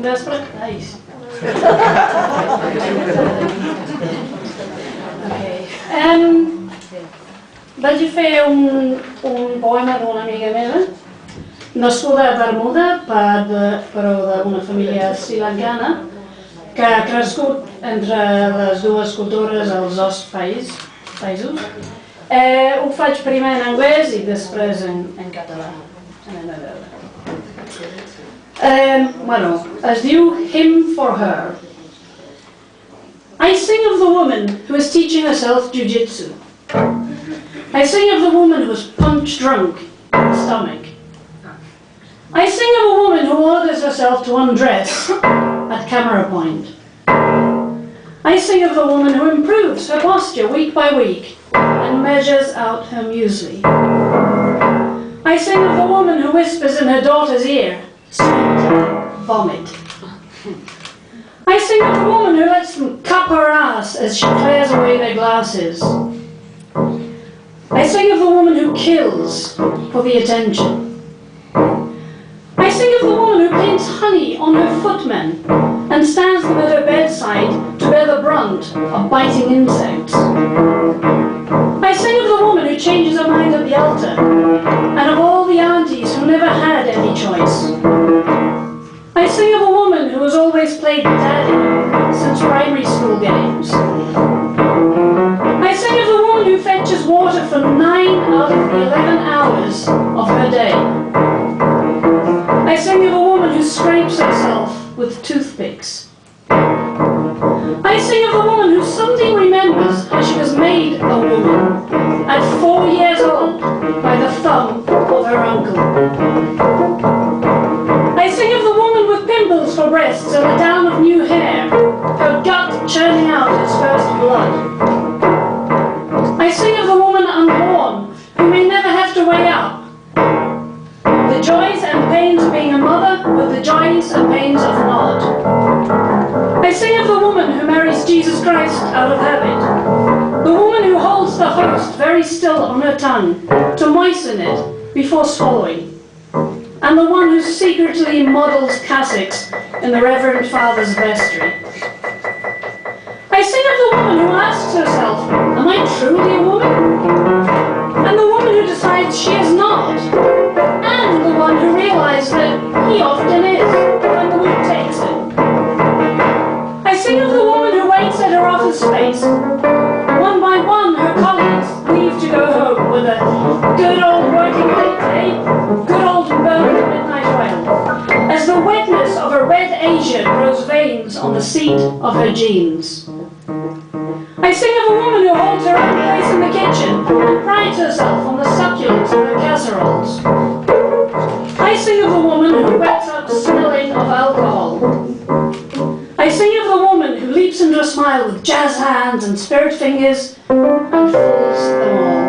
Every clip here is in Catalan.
vespre. Ai. Vaig fer un poema d'una amiga meva, nascuda a Bermuda, però d'una família sri-lankana, que ha crescut entre les dues cultures als dos països. Ho faig primer en anglès i després en català. Es diu Hymn for Her. I sing of the woman who is teaching herself jiu-jitsu. I sing of the woman who is punch drunk in the stomach. I sing of a woman who orders herself to undress at camera point. I sing of the woman who improves her posture week by week and measures out her muesli. I sing of the woman who whispers in her daughter's ear, "Sweet, vomit." I sing of the woman who lets them cup her ass as she clears away their glasses. I sing of the woman who kills for the attention. I sing of the woman who paints honey on her footmen and stands them at her bedside to bear the brunt of biting insects. I sing of the woman who changes her mind at the altar, and of all the aunties who never had any choice. I sing of a woman who has always played daddy since primary school games. I sing of the woman who fetches water for 9 out of the 11 hours of her day. I sing of a woman who scrapes herself with toothpicks. I sing of a woman who someday remembers how she was made a woman at 4 years old by the thumb of her uncle. I sing of the woman with pimples for breasts and a down of new hair, her gut churning out its first blood. I sing of the woman unborn who may never have to weigh up. The joys and pains of being a mother with the joys and pains of not. I sing of the woman who marries Jesus Christ out of habit. The woman who holds the host very still on her tongue to moisten it before swallowing. And the one who secretly models cassocks in the Reverend Father's vestry. I sing of the woman who asks herself, am I truly a woman? And the woman who decides she is not. And the one who realizes that he often is when the mood takes him. I sing of the woman who waits at her office space. One by one her colleagues leave to go home with a good old working late day, good old burned midnight oil, as the wetness of a red Asia grows veins on the seat of her jeans. I sing of a woman who holds her own place in the kitchen and prides herself on the succulence of her casseroles. I sing of a woman who wakes up smelling of alcohol. I sing of the woman who leaps into a smile with jazz hands and spirit fingers and fools them all.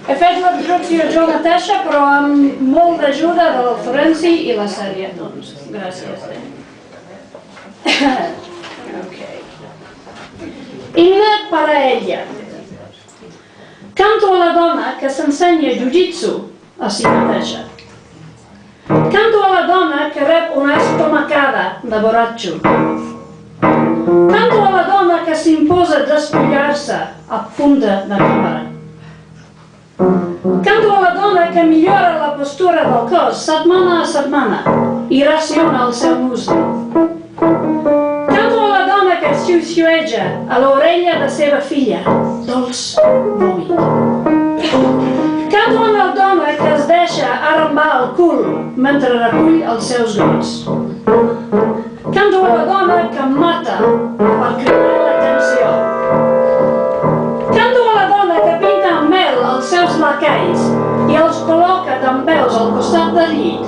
He fet la traducció jo mateixa, però amb molt d'ajuda del Florenci i la sèrie, doncs. Gràcies. Himne per a ella. Canto a la dona que s'ensenya jiu-jitsu a si mateixa. Canto a la dona que rep una estomacada de borratxo. Canto a la dona que s'imposa despullar-se a punta de càmera. Canto a la dona que millora la postura del cos setmana a setmana i raciona el seu musli. Canto a la dona que xiu-xiueja a l'orella de seva filla, dolç vòmit. Canto a la dona que es deixa arrambar el cul mentre recull els seus gots. Canto a la dona que mata per cridar l'atenció. Canto a la dona que pinta amb mel els seus lacais i els col·loca dempeus al costat del llit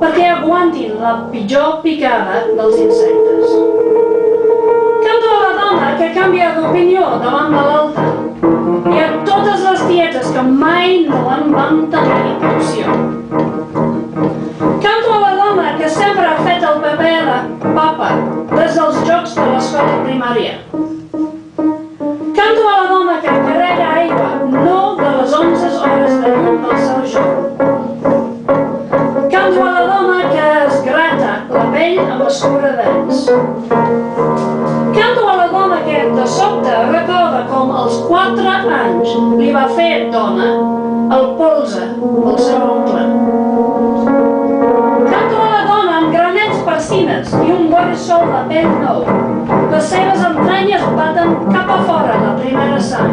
perquè aguantin la pitjor picada dels insectes. Canto a la dona que canvia d'opinió davant de l'altre i a totes les tietes que mai no en van tenir opció. Canto a la dona que sempre ha fet el paper de papa des dels jocs de l'escola primària. amb escuradents. Canto a la dona que, de sobte, recorda com als 4 anys li va fer dona el polze, el seu oncle. Canto a la dona amb granets persines i un guarisol de pell nou. Les seves entranyes baten cap a fora la primera sang.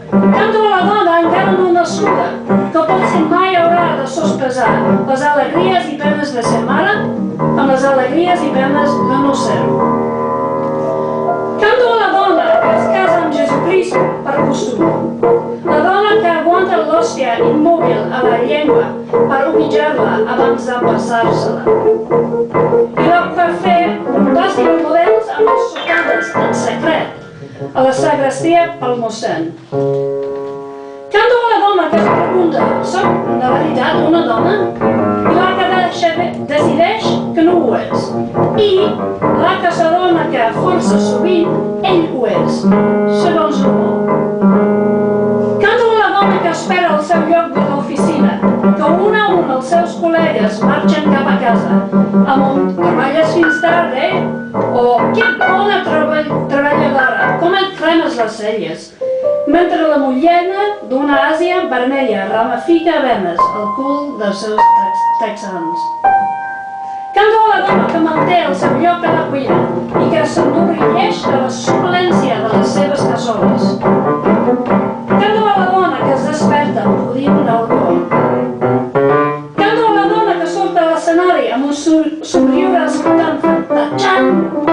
Canto a la dona encara no nascuda, que potser mai haurà de sospesar les alegries i penes de ser mare amb les alegries i penes de no ser-ho. Canto a la dona que es casa amb Jesucrist per costum. La dona que aguanta l'hòstia immòbil a la llengua per humillar-la abans d'empassar-se-la. I la que fer un plàstic models amb les sotades en secret a la sagrestia pel mossèn. Canto a la dona que es pregunta, soc de veritat una dona? I la que decideix que no ho és. I la que s'adona que força sovint ell ho és, segons l'humor. Canto a la dona que espera el seu lloc de l'oficina, que un a un els seus col·legues marxen cap a casa, amb un treballes fins tard, O que bona treballadora, com et cremes les celles, mentre la mullena d'una Àsia vermella ramifica venes al cul dels seus texans. Canto a la dona que manté el seu lloc a la cuina i que s'enorgulleix de la suculència de les seves cassoles. Canto a la dona que es desperta podint un alcohol. Canto a la dona que surt a l'escenari amb un somriure escoltant, tatxant